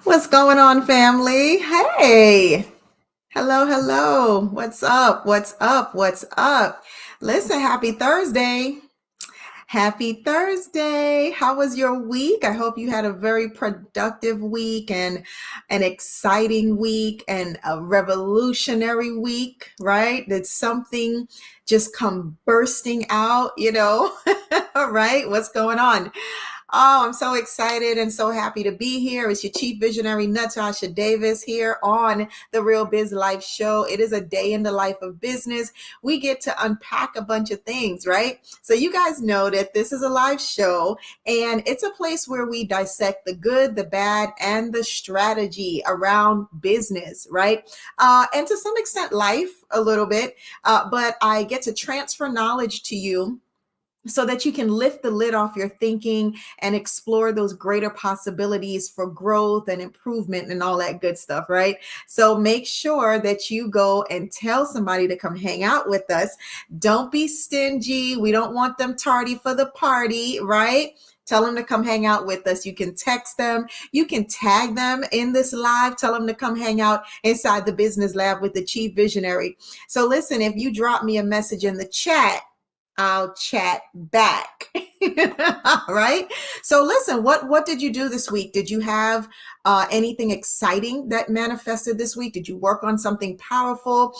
What's going on, family? Hey, hello, hello. What's up? What's up? What's up? Listen, happy Thursday. Happy Thursday. How was your week? I hope you had a very productive week and an exciting week and a revolutionary week, right? Did something just come bursting out, right? What's going on? Oh, I'm so excited and so happy to be here. It's your chief visionary, Natasha Davis, here on the Real Biz Life Show. It is a day in the life of business. We get to unpack a bunch of things, right? So, you guys know that this is a live show and it's a place where we dissect the good, the bad, and the strategy around business, right? And to some extent, life a little bit. But I get to transfer knowledge to you so that you can lift the lid off your thinking and explore those greater possibilities for growth and improvement and all that good stuff, right? So make sure that you go and tell somebody to come hang out with us. Don't be stingy. We don't want them tardy for the party, right? Tell them to come hang out with us. You can text them. You can tag them in this live. Tell them to come hang out inside the business lab with the chief visionary. So listen, if you drop me a message in the chat, I'll chat back. All right. So listen, what did you do this week? Did you have anything exciting that manifested this week? Did you work on something powerful?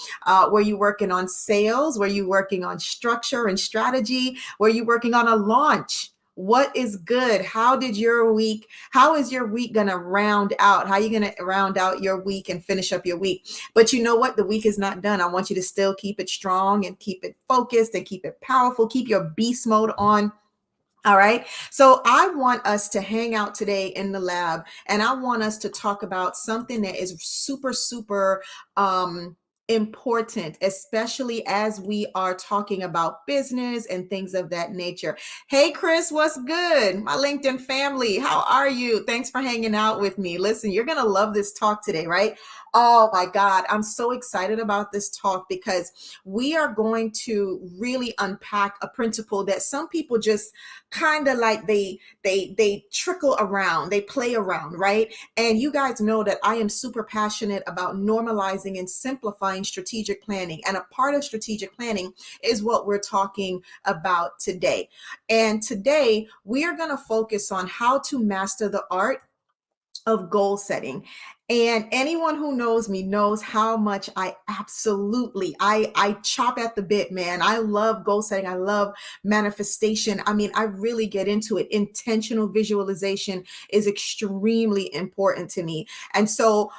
Were you working on sales? Were you working on structure and strategy? Were you working on a launch? What is good? How is your week going to round out? How are you going to round out your week and finish up your week? But you know what? The week is not done. I want you to still keep it strong and keep it focused and keep it powerful. Keep your beast mode on. All right. So I want us to hang out today in the lab and I want us to talk about something that is super, super important, especially as we are talking about business and things of that nature. Hey, Chris, what's good? My LinkedIn family, how are you? Thanks for hanging out with me. Listen, you're going to love this talk today, right? Oh my God, I'm so excited about this talk because we are going to really unpack a principle that some people just kind of like they trickle around, they play around, right? And you guys know that I am super passionate about normalizing and simplifying strategic planning, and a part of strategic planning is what we're talking about today. And today we are going to focus on how to master the art of goal setting. And anyone who knows me knows how much I chop at the bit, man. I love goal setting. I love manifestation. I mean, I really get into it. Intentional visualization is extremely important to me. And so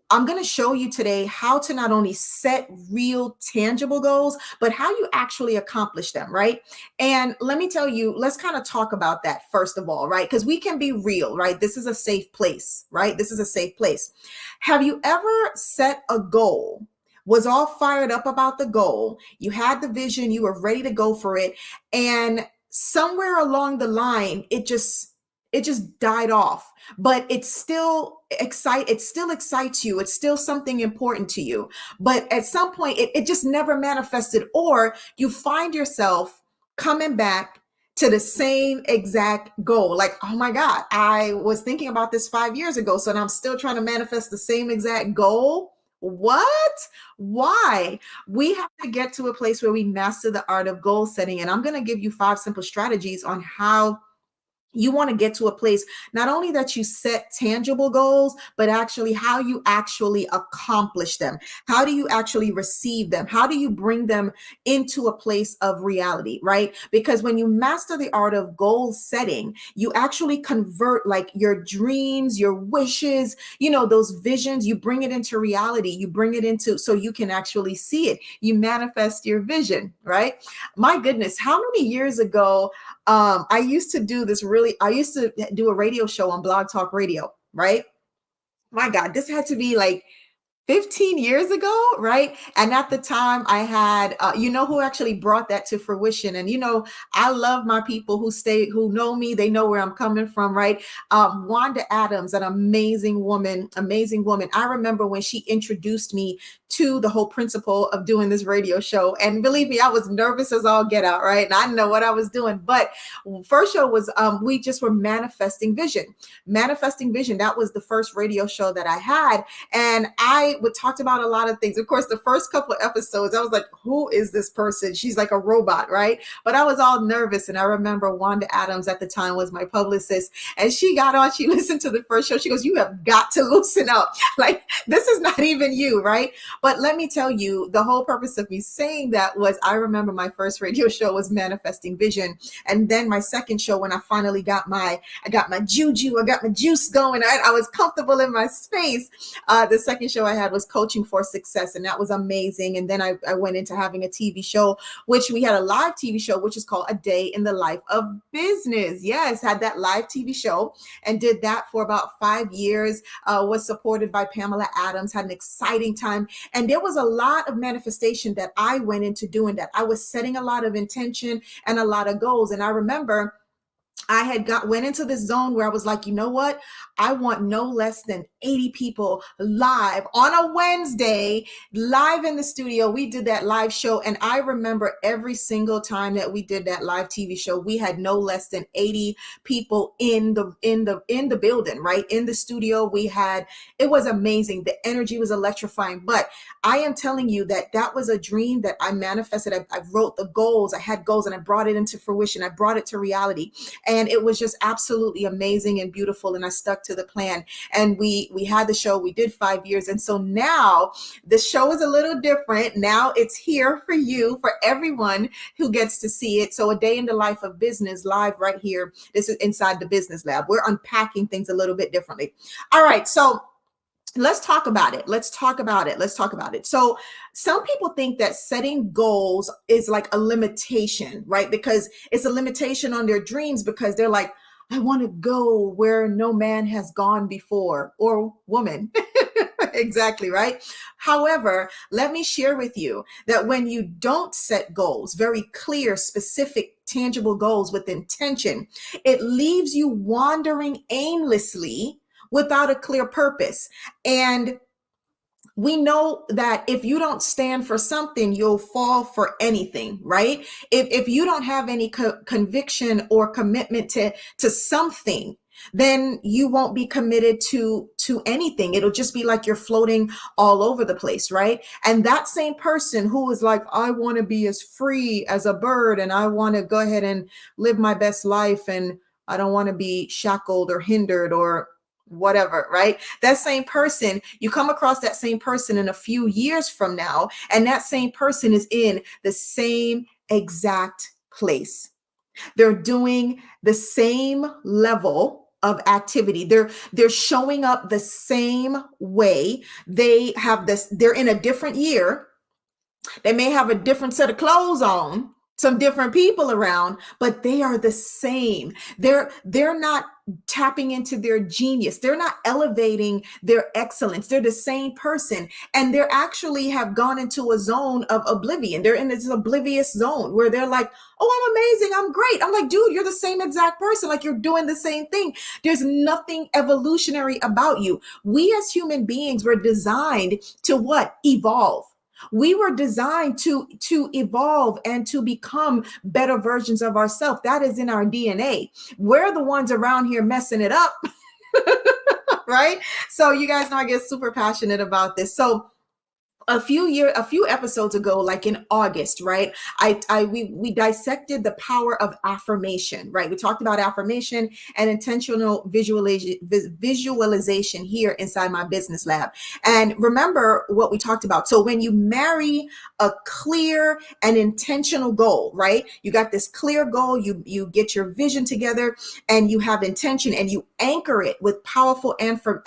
I'm going to show you today how to not only set real tangible goals, but how you actually accomplish them, right? And let me tell you, let's kind of talk about that first of all, right? Because we can be real, right? This is a safe place, right? This is a safe place. Have you ever set a goal, was all fired up about the goal, you had the vision, you were ready to go for it, and somewhere along the line, it just died off, but it still excites you, it's still something important to you, but at some point it just never manifested, or you find yourself coming back to the same exact goal. Like, oh my God, I was thinking about this 5 years ago, so now I'm still trying to manifest the same exact goal. What? Why? We have to get to a place where we master the art of goal setting. And I'm going to give you 5 simple strategies on how you want to get to a place not only that you set tangible goals, but actually how you actually accomplish them. How do you actually receive them? How do you bring them into a place of reality, right? Because when you master the art of goal setting, you actually convert like your dreams, your wishes, those visions, you bring it into reality. You bring it into so you can actually see it. You manifest your vision, right? My goodness, how many years ago I used to do a radio show on Blog Talk Radio, right? My God, this had to be like 15 years ago, right? And at the time I had, you know, who actually brought that to fruition. And, you know, I love my people who stay, who know me, they know where I'm coming from, right? Wanda Adams, an amazing woman, amazing woman. I remember when she introduced me to the whole principle of doing this radio show. And believe me, I was nervous as all get out, right? And I didn't know what I was doing. But first show was, we just were manifesting vision. Manifesting vision. That was the first radio show that I had. And I would talk about a lot of things. Of course, the first couple of episodes, I was like, who is this person? She's like a robot, right? But I was all nervous. And I remember Wanda Adams at the time was my publicist. And she got on, she listened to the first show. She goes, you have got to loosen up. Like, this is not even you, right? But let me tell you, the whole purpose of me saying that was, I remember my first radio show was Manifesting Vision. And then my second show, when I finally got I got my juju, I got my juice going, I was comfortable in my space. The second show I had was Coaching for Success, and that was amazing. And then I went into having a TV show, which we had a live TV show, which is called A Day in the Life of Business. Yes, had that live TV show and did that for about 5 years, was supported by Pamela Adams, had an exciting time. And there was a lot of manifestation that I went into doing that. I was setting a lot of intention and a lot of goals. And I remember I had went into this zone where I was like, you know what? I want no less than 80 people live on a Wednesday, live in the studio. We did that live show. And I remember every single time that we did that live TV show, we had no less than 80 people in the building, right? In the studio. It was amazing. The energy was electrifying. But I am telling you that was a dream that I manifested. I wrote the goals. I had goals and I brought it into fruition. I brought it to reality. And it was just absolutely amazing and beautiful. And I stuck to the plan. And we had the show. We did 5 years. And so now the show is a little different. Now it's here for you, for everyone who gets to see it. So A Day in the Life of Business live right here. This is inside the Business Lab. We're unpacking things a little bit differently. All right. So let's talk about it. Let's talk about it. So some people think that setting goals is like a limitation, right? Because it's a limitation on their dreams, because they're like, I want to go where no man has gone before, or woman. Exactly, right? However, let me share with you that when you don't set goals, very clear, specific, tangible goals with intention, it leaves you wandering aimlessly without a clear purpose. And we know that if you don't stand for something, you'll fall for anything, right? If you don't have any conviction or commitment to something, then you won't be committed to anything. It'll just be like you're floating all over the place, right? And that same person who is like, I want to be as free as a bird, and I want to go ahead and live my best life, and I don't want to be shackled or hindered or whatever, right? That same person, you come across that same person in a few years from now, and that same person is in the same exact place. They're doing the same level of activity. They're showing up the same way. They're in a different year. They may have a different set of clothes on, some different people around, but they are the same. They're not tapping into their genius. They're not elevating their excellence. They're the same person. And they're actually have gone into a zone of oblivion. They're in this oblivious zone where they're like, oh, I'm amazing. I'm great. I'm like, dude, you're the same exact person. Like, you're doing the same thing. There's nothing evolutionary about you. We as human beings were designed to what? Evolve. We were designed to evolve and to become better versions of ourselves. That is in our DNA. We're the ones around here messing it up, right? So you guys know I get super passionate about this. So a few episodes ago, like in August, right? We dissected the power of affirmation, right? We talked about affirmation and intentional visualization here inside my business lab. And remember what we talked about. So when you marry a clear and intentional goal, right? You got this clear goal, you get your vision together, and you have intention, and you anchor it with powerful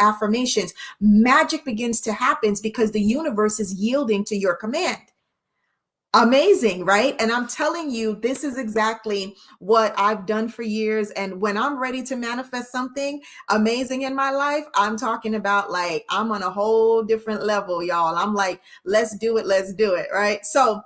affirmations, magic begins to happen, because the universe is yielding to your command. Amazing, right? And I'm telling you, this is exactly what I've done for years. And when I'm ready to manifest something amazing in my life, I'm talking about like I'm on a whole different level, y'all. I'm like, let's do it, right? So,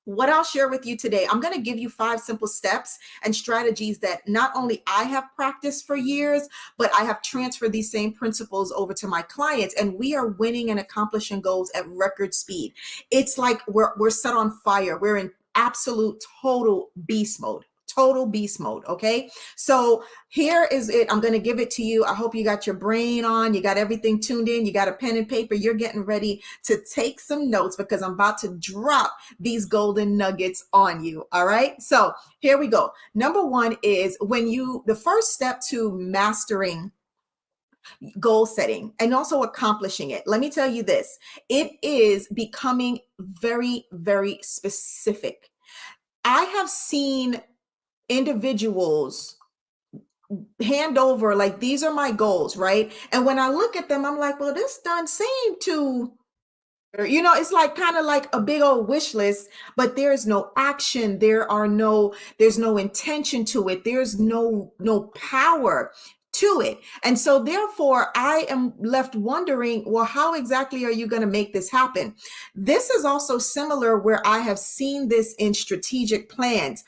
what I'll share with you today, I'm going to give you 5 simple steps and strategies that not only I have practiced for years, but I have transferred these same principles over to my clients, and we are winning and accomplishing goals at record speed. It's like we're set on fire. We're in absolute total beast mode. Total beast mode. Okay. So here is it. I'm going to give it to you. I hope you got your brain on, you got everything tuned in, you got a pen and paper, you're getting ready to take some notes because I'm about to drop these golden nuggets on you. All right. So here we go. Number one is the first step to mastering goal setting and also accomplishing it. Let me tell you this, it is becoming very, very specific. I have seen individuals hand over like, these are my goals, right? And when I look at them, I'm like, well, this doesn't seem to, it's like kind of like a big old wish list, but there's no action. There's no intention to it. There's no power to it. And so therefore I am left wondering, well, how exactly are you going to make this happen? This is also similar where I have seen this in strategic plans.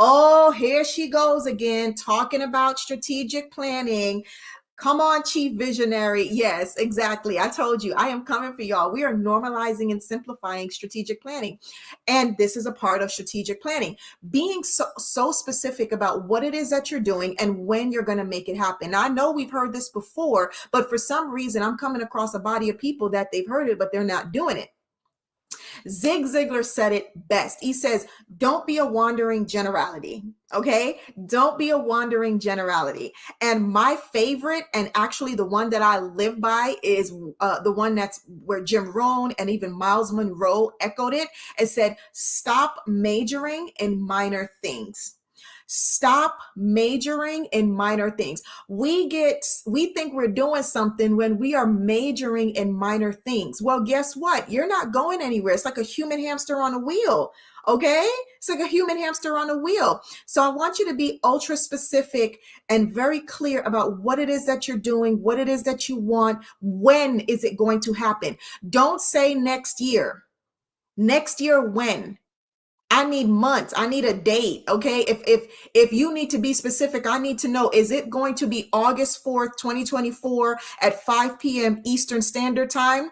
Oh, here she goes again, talking about strategic planning. Come on, chief visionary. Yes, exactly. I told you, I am coming for y'all. We are normalizing and simplifying strategic planning. And this is a part of strategic planning, being so specific about what it is that you're doing and when you're going to make it happen. Now, I know we've heard this before, but for some reason, I'm coming across a body of people that they've heard it, but they're not doing it. Zig Ziglar said it best. He says, don't be a wandering generality. Okay. Don't be a wandering generality. And my favorite, and actually the one that I live by, is the one that's where Jim Rohn and even Miles Monroe echoed it and said, stop majoring in minor things. Stop majoring in minor things. We think we're doing something when we are majoring in minor things. Well, guess what? You're not going anywhere. It's like a human hamster on a wheel. Okay. It's like a human hamster on a wheel. So I want you to be ultra specific and very clear about what it is that you're doing, what it is that you want, when is it going to happen? Don't say next year. Next year, when? I need months. I need a date. Okay. If you need to be specific, I need to know, is it going to be August 4th, 2024 at 5 p.m. Eastern Standard Time?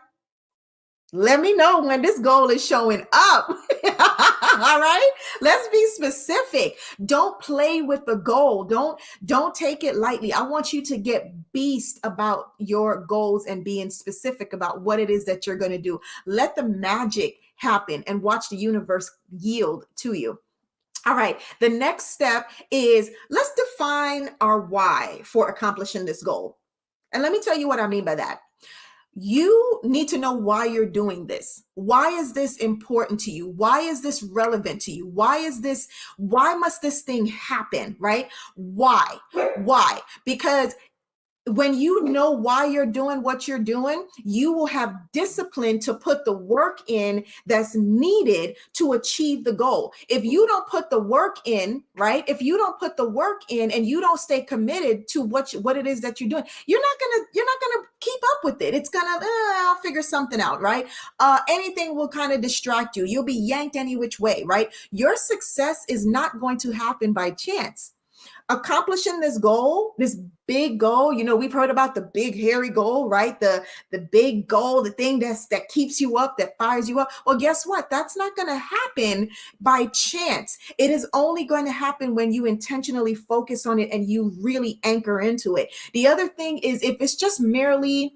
Let me know when this goal is showing up. All right. Let's be specific. Don't play with the goal. Don't take it lightly. I want you to get beast about your goals and being specific about what it is that you're going to do. Let the magic happen and watch the universe yield to you. All right. The next step is, let's define our why for accomplishing this goal. And let me tell you what I mean by that. You need to know why you're doing this. Why is this important to you? Why is this relevant to you? Why must this thing happen, right? Why? Because when you know why you're doing what you're doing, you will have discipline to put the work in that's needed to achieve the goal. If you don't put the work in, right? If you don't put the work in and you don't stay committed to what it is that you're doing, you're not gonna keep up with it. It's gonna, I'll figure something out, right? Anything will kind of distract you. You'll be yanked any which way, right? Your success is not going to happen by chance. Accomplishing this goal, this big goal, we've heard about the big hairy goal, right? The big goal, the thing that keeps you up, that fires you up. Well, guess what? That's not going to happen by chance. It is only going to happen when you intentionally focus on it and you really anchor into it. The other thing is, if it's just merely,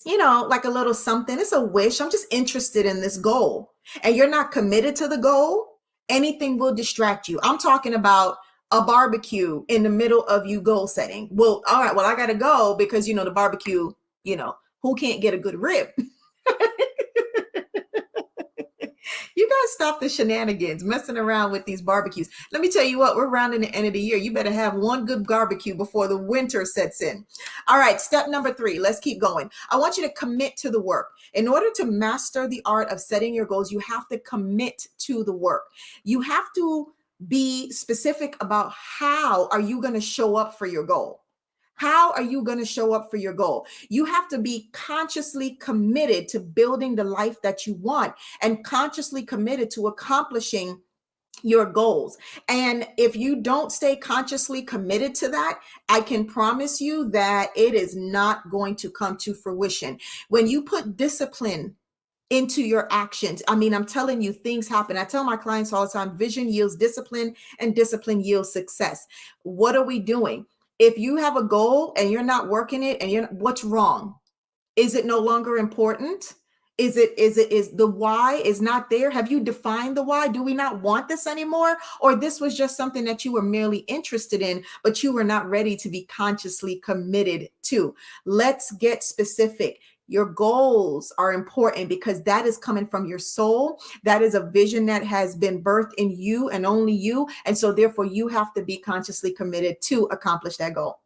like a little something, it's a wish, I'm just interested in this goal, and you're not committed to the goal, anything will distract you. I'm talking about a barbecue in the middle of you goal setting. Well, all right, well, I got to go because, the barbecue, who can't get a good rib? You guys stop the shenanigans, messing around with these barbecues. Let me tell you what, we're rounding the end of the year. You better have one good barbecue before the winter sets in. All right, step number 3. Let's keep going. I want you to commit to the work. In order to master the art of setting your goals, you have to commit to the work. You have to be specific about how are you going to show up for your goal. How are you going to show up for your goal? You have to be consciously committed to building the life that you want and consciously committed to accomplishing your goals. And if you don't stay consciously committed to that, I can promise you that it is not going to come to fruition. When you put discipline into your actions, I mean, I'm telling you, things happen. I tell my clients all the time, vision yields discipline and discipline yields success. What are we doing? If you have a goal and you're not working it and what's wrong? Is it no longer important? Is the why is not there? Have you defined the why? Do we not want this anymore? Or this was just something that you were merely interested in, but you were not ready to be consciously committed to? Let's get specific. Your goals are important because that is coming from your soul. That is a vision that has been birthed in you and only you. And so therefore you have to be consciously committed to accomplish that goal.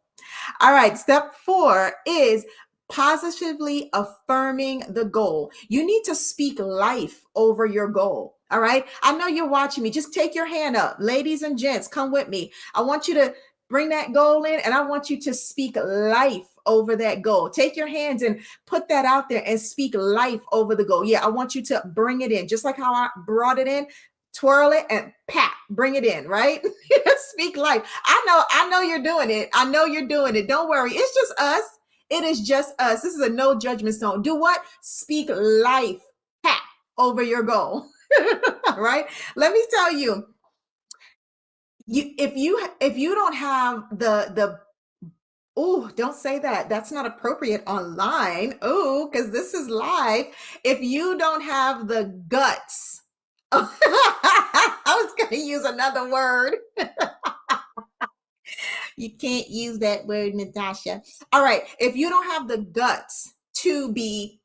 All right, step 4 is positively affirming the goal. You need to speak life over your goal. All right. I know you're watching me. Just take your hand up. Ladies and gents, come with me. I want you to bring that goal in and I want you to speak life over that goal. Take your hands and put that out there and speak life over the goal. Yeah, I want you to bring it in just like how I brought it in. Twirl it and pat, bring it in, right? Speak life. I know you're doing it. I know you're doing it. Don't worry. It's just us. It is just us. This is a no judgment zone. Do what? Speak life, pat over your goal. Right? Let me tell you, if you don't have the oh, don't say that. That's not appropriate online. Oh, because this is live. If you don't have the guts, I was going to use another word. You can't use that word, Natasha. All right. If you don't have the guts to be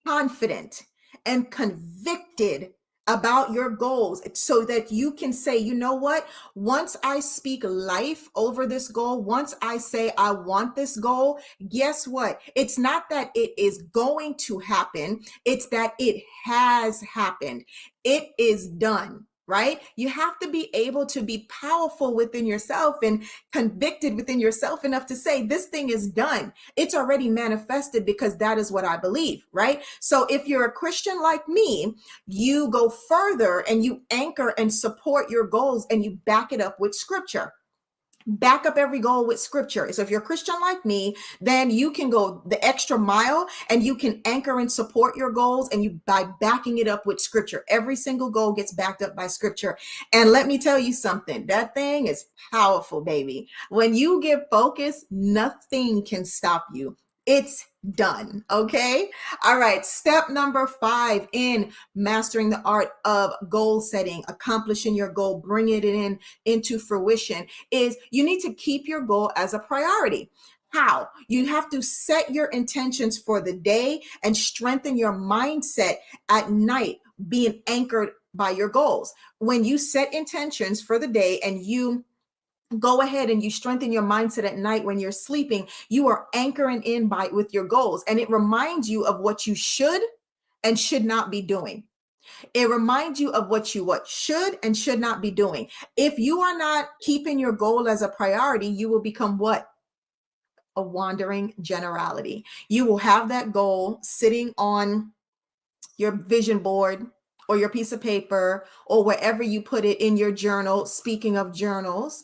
confident and convicted about your goals so that you can say, you know what, once I speak life over this goal, once I say I want this goal, guess what? It's not that it is going to happen, it's that it has happened. It is done. Right? You have to be able to be powerful within yourself and convicted within yourself enough to say, this thing is done. It's already manifested because that is what I believe, right? So if you're a Christian like me, you go further and you anchor and support your goals and you back it up with scripture. Back up every goal with scripture. So if you're a Christian like me, then you can go the extra mile and you can anchor and support your goals and you by backing it up with scripture. Every single goal gets backed up by scripture. And let me tell you something, that thing is powerful, baby. When you get focused, nothing can stop you. It's done. Okay. All right. Step number 5 in mastering the art of goal setting, accomplishing your goal, bringing it into fruition is you need to keep your goal as a priority. How? You have to set your intentions for the day and strengthen your mindset at night, being anchored by your goals. When you set intentions for the day and you go ahead and you strengthen your mindset at night when you're sleeping, you are anchoring in by with your goals, and it reminds you of what you should and should not be doing. It reminds you of what you should and should not be doing. If you are not keeping your goal as a priority, you will become what? A wandering generality. You will have that goal sitting on your vision board or your piece of paper or wherever you put it in your journal. Speaking of journals,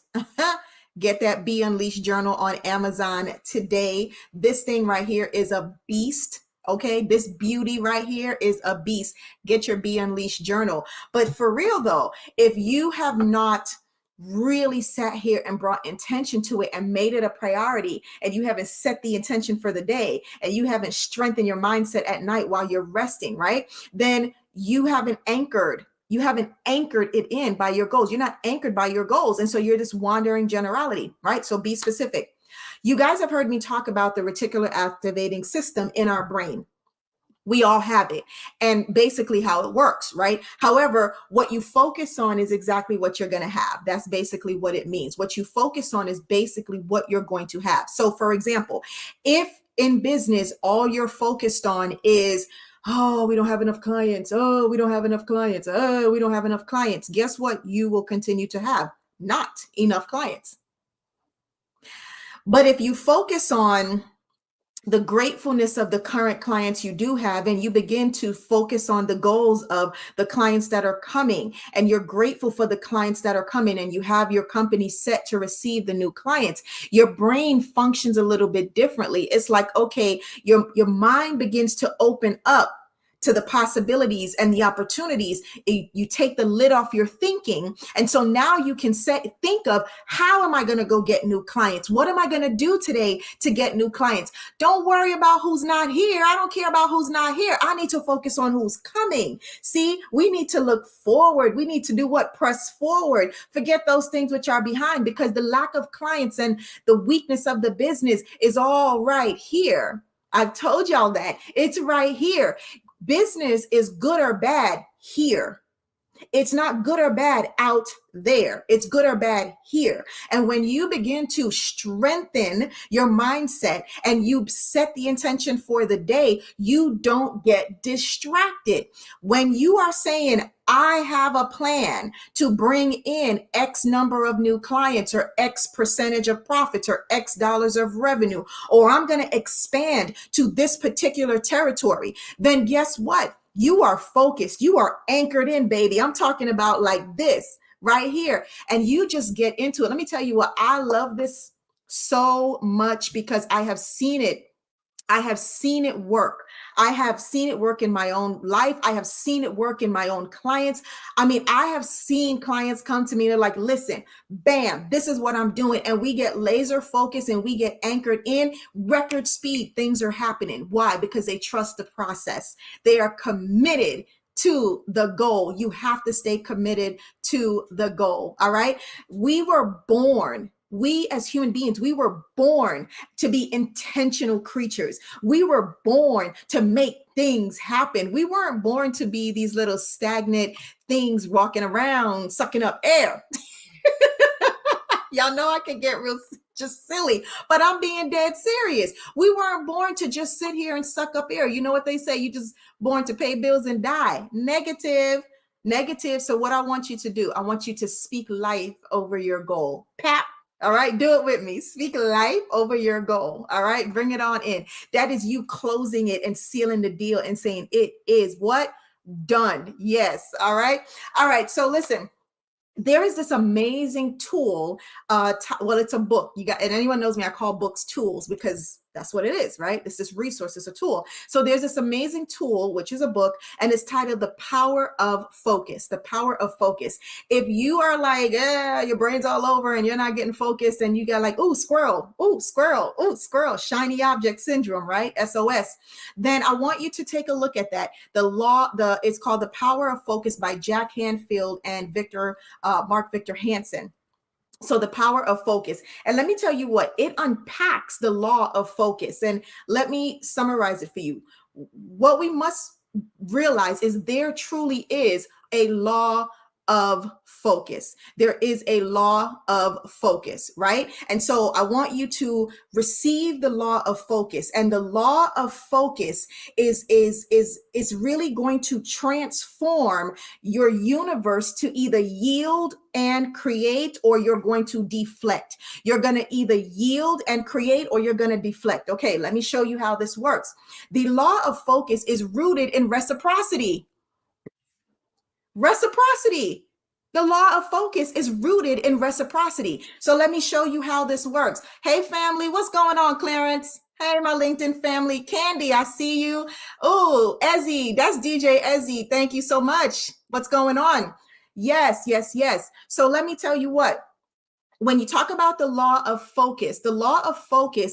get that Be Unleashed journal on Amazon today. This thing right here is a beast. Okay, this beauty right here is a beast. Get your Be Unleashed journal. But for real though, if you have not really sat here and brought intention to it and made it a priority, and you haven't set the intention for the day, and you haven't strengthened your mindset at night while you're resting, right? Then you haven't anchored it in by your goals. You're not anchored by your goals. And so you're this wandering generality, right? So be specific. You guys have heard me talk about the reticular activating system in our brain. We all have it, and basically how it works, right? However, what you focus on is exactly what you're going to have. That's basically what it means. What you focus on is basically what you're going to have. So for example, if in business all you're focused on is, oh, we don't have enough clients, oh, we don't have enough clients, oh, we don't have enough clients, guess what you will continue to have? Not enough clients. But if you focus on the gratefulness of the current clients you do have, and you begin to focus on the goals of the clients that are coming, and you're grateful for the clients that are coming, and you have your company set to receive the new clients, your brain functions a little bit differently. It's like, okay, your mind begins to open up to the possibilities and the opportunities. You take the lid off your thinking, and so now you can think of, how am I going to go get new clients? What am I going to do today to get new clients? Don't worry about who's not here. I don't care about who's not here. I need to focus on who's coming. See, we need to look forward. We need to do what? Press forward. Forget those things which are behind, because the lack of clients and the weakness of the business is all right here. I've told y'all that it's right here. Business is good or bad here. It's not good or bad out there. It's good or bad here. And when you begin to strengthen your mindset and you set the intention for the day, you don't get distracted. When you are saying, I have a plan to bring in X number of new clients, or X percentage of profits, or X dollars of revenue, or I'm going to expand to this particular territory, then guess what? You are focused. You are anchored in, baby. I'm talking about like this right here. And you just get into it. Let me tell you what, I love this so much because I have seen it. I have seen it work. I have seen it work in my own life. I have seen it work in my own clients. I mean, I have seen clients come to me. They're like, listen, bam, this is what I'm doing. And we get laser focused and we get anchored in record speed. Things are happening. Why? Because they trust the process. They are committed to the goal. You have to stay committed to the goal. All right. We as human beings, we were born to be intentional creatures. We were born to make things happen. We weren't born to be these little stagnant things walking around, sucking up air. Y'all know I can get real just silly, but I'm being dead serious. We weren't born to just sit here and suck up air. You know what they say? You just born to pay bills and die. Negative. So what I want you to do, I want you to speak life over your goal. Pap. All right, do it with me. Speak life over your goal. All right, bring it on in. That is you closing it and sealing the deal and saying it is what? Done. Yes. All right. All right. So listen, there is this amazing tool. Well, it's a book. You got, and anyone knows me, I call books tools because that's what it is, right? It's this resource, it's a tool. So there's this amazing tool, which is a book, and it's titled The Power of Focus. The Power of Focus. If you are like, your brain's all over and you're not getting focused, and you got like, ooh, squirrel, shiny object syndrome, right? SOS. Then I want you to take a look at that. It's called The Power of Focus by Jack Hanfield and Mark Victor Hansen. So the power of focus. And let me tell you what, it unpacks the law of focus. And let me summarize it for you. What we must realize is there truly is a law of focus. There is a law of focus, right? And so I want you to receive the law of focus. And the law of focus is really going to transform your universe to either yield and create, or you're going to deflect. You're going to either yield and create, or you're going to deflect. Okay, let me show you how this works. The law of focus is rooted in reciprocity. Reciprocity. The law of focus is rooted in reciprocity. So let me show you how this works. Hey, family, what's going on, Clarence? Hey, my LinkedIn family. Candy, I see you. Oh, Ezzy, that's DJ Ezzy. Thank you so much. What's going on? Yes. So let me tell you what. When you talk about the law of focus,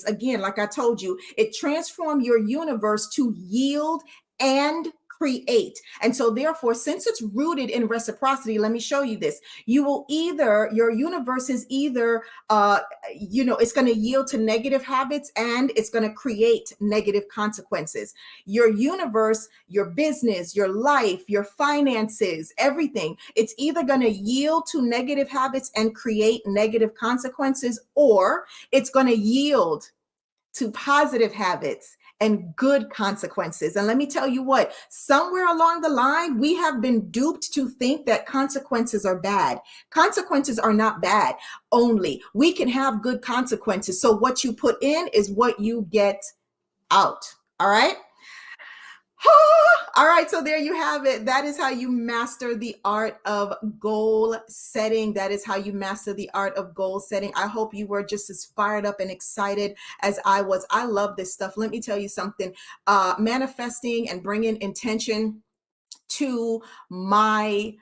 again, like I told you, it transforms your universe to yield and create. And so therefore, since it's rooted in reciprocity, let me show you this. You will either, your universe is either, it's going to yield to negative habits and it's going to create negative consequences. Your universe, your business, your life, your finances, everything, it's either going to yield to negative habits and create negative consequences, or it's going to yield to positive habits and good consequences. And let me tell you what, somewhere along the line, we have been duped to think that consequences are bad. Consequences are not bad only. We can have good consequences. So what you put in is what you get out. All right. All right, so there you have it. That is how you master the art of goal setting. That is how you master the art of goal setting. I hope you were just as fired up and excited as I was. I love this stuff. Let me tell you something. Manifesting and bringing intention to my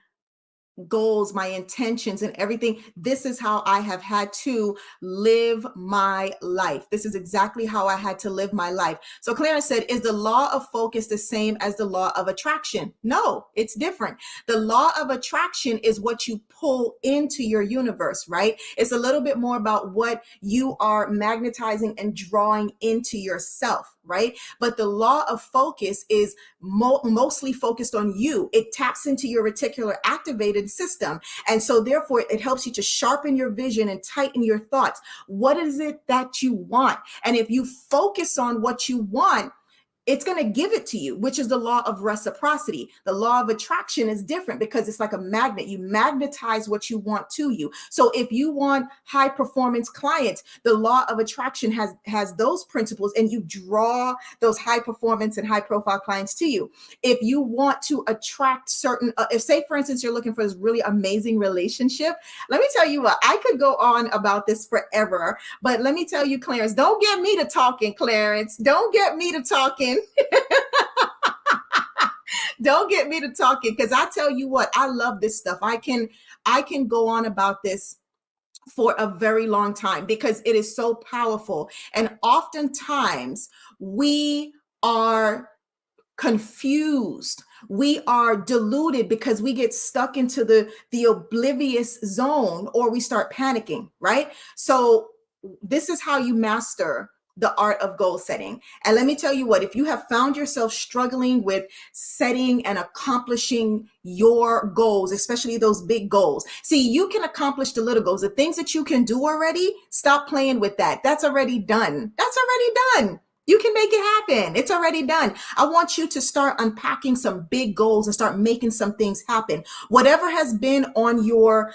goals, my intentions, and everything. This is how I have had to live my life. This is exactly how I had to live my life. So Clarence said, is the law of focus the same as the law of attraction? No, it's different. The law of attraction is what you pull into your universe, right? It's a little bit more about what you are magnetizing and drawing into yourself, right? But the law of focus is mostly focused on you. It taps into your reticular activated system. And so therefore it helps you to sharpen your vision and tighten your thoughts. What is it that you want? And if you focus on what you want, it's going to give it to you, which is the law of reciprocity. The law of attraction is different because it's like a magnet. You magnetize what you want to you. So if you want high performance clients, the law of attraction has those principles, and you draw those high performance and high profile clients to you. If you want to attract certain, if say for instance, you're looking for this really amazing relationship, let me tell you what, I could go on about this forever, but let me tell you, Clarence, don't get me to talking, Clarence. Don't get me to talking. Don't get me to talking, because I tell you what, I love this stuff. I can go on about this for a very long time because it is so powerful. And oftentimes we are confused. We are deluded because we get stuck into the oblivious zone, or we start panicking, right? So this is how you master the art of goal setting. And let me tell you what, if you have found yourself struggling with setting and accomplishing your goals, especially those big goals, see, you can accomplish the little goals, the things that you can do already. Stop playing with that. That's already done. That's already done. You can make it happen. It's already done. I want you to start unpacking some big goals and start making some things happen. Whatever has been on your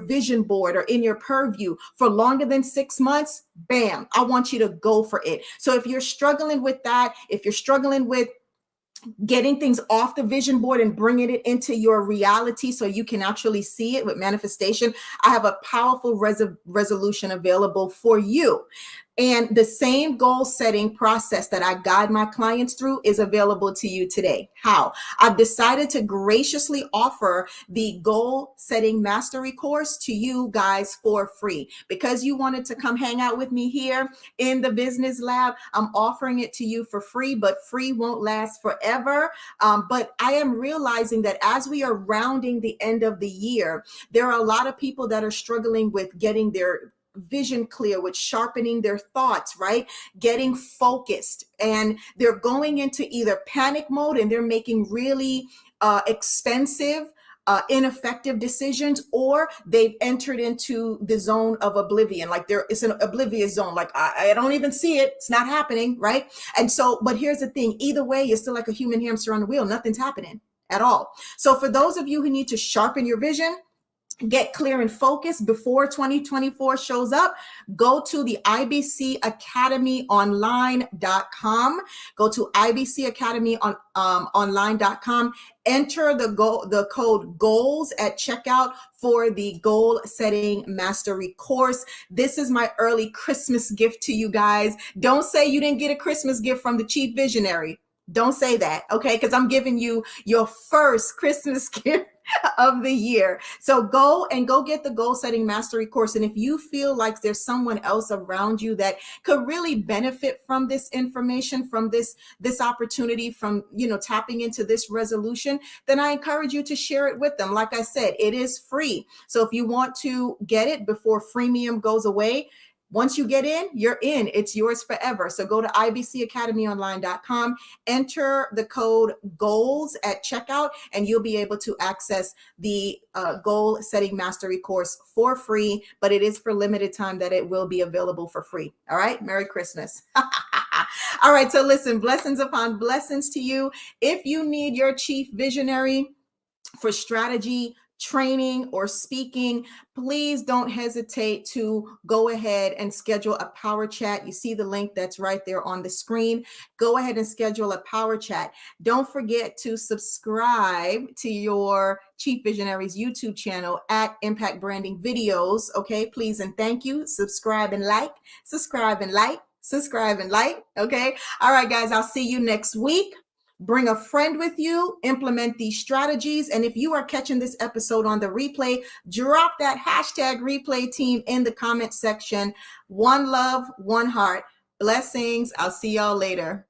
vision board or in your purview for longer than 6 months, bam, I want you to go for it. So if you're struggling with that, if you're struggling with getting things off the vision board and bringing it into your reality so you can actually see it with manifestation, I have a powerful resolution available for you. And the same goal setting process that I guide my clients through is available to you today. How? I've decided to graciously offer the goal setting mastery course to you guys for free. Because you wanted to come hang out with me here in the business lab, I'm offering it to you for free, but free won't last forever. But I am realizing that as we are rounding the end of the year, there are a lot of people that are struggling with getting their vision clear, with sharpening their thoughts, right? Getting focused, and they're going into either panic mode and they're making really expensive, ineffective decisions, or they've entered into the zone of oblivion. Like it's an oblivious zone. Like I don't even see it. It's not happening, right? And so, but here's the thing, either way, you're still like a human hamster on the wheel. Nothing's happening at all. So for those of you who need to sharpen your vision, get clear and focused before 2024 shows up, go to the ibcacademyonline.com. Go to ibcacademyonline.com. Enter the code GOALS at checkout for the goal setting mastery course. This is my early Christmas gift to you guys. Don't say you didn't get a Christmas gift from the chief visionary. Don't say that, okay? Because I'm giving you your first Christmas gift of the year. So go get the goal setting mastery course. And if you feel like there's someone else around you that could really benefit from this information, from this opportunity, from tapping into this resolution, then I encourage you to share it with them. Like I said, it is free. So if you want to get it before freemium goes away, once you get in, you're in. It's yours forever. So go to ibcacademyonline.com, enter the code GOALS at checkout, and you'll be able to access the goal setting mastery course for free, but it is for limited time that it will be available for free. All right. Merry Christmas. All right. So listen, blessings upon blessings to you. If you need your chief visionary for strategy, training, or speaking, please don't hesitate to go ahead and schedule a power chat. You see the link that's right there on the screen. Go ahead and schedule a power chat. Don't forget to subscribe to your Chief Visionaries YouTube channel at Impact Branding Videos. Okay, please and thank you. Subscribe and like, subscribe and like, subscribe and like. Okay. All right, guys, I'll see you next week. Bring a friend with you, implement these strategies. And if you are catching this episode on the replay, drop that hashtag replay team in the comment section. One love, one heart. Blessings. I'll see y'all later.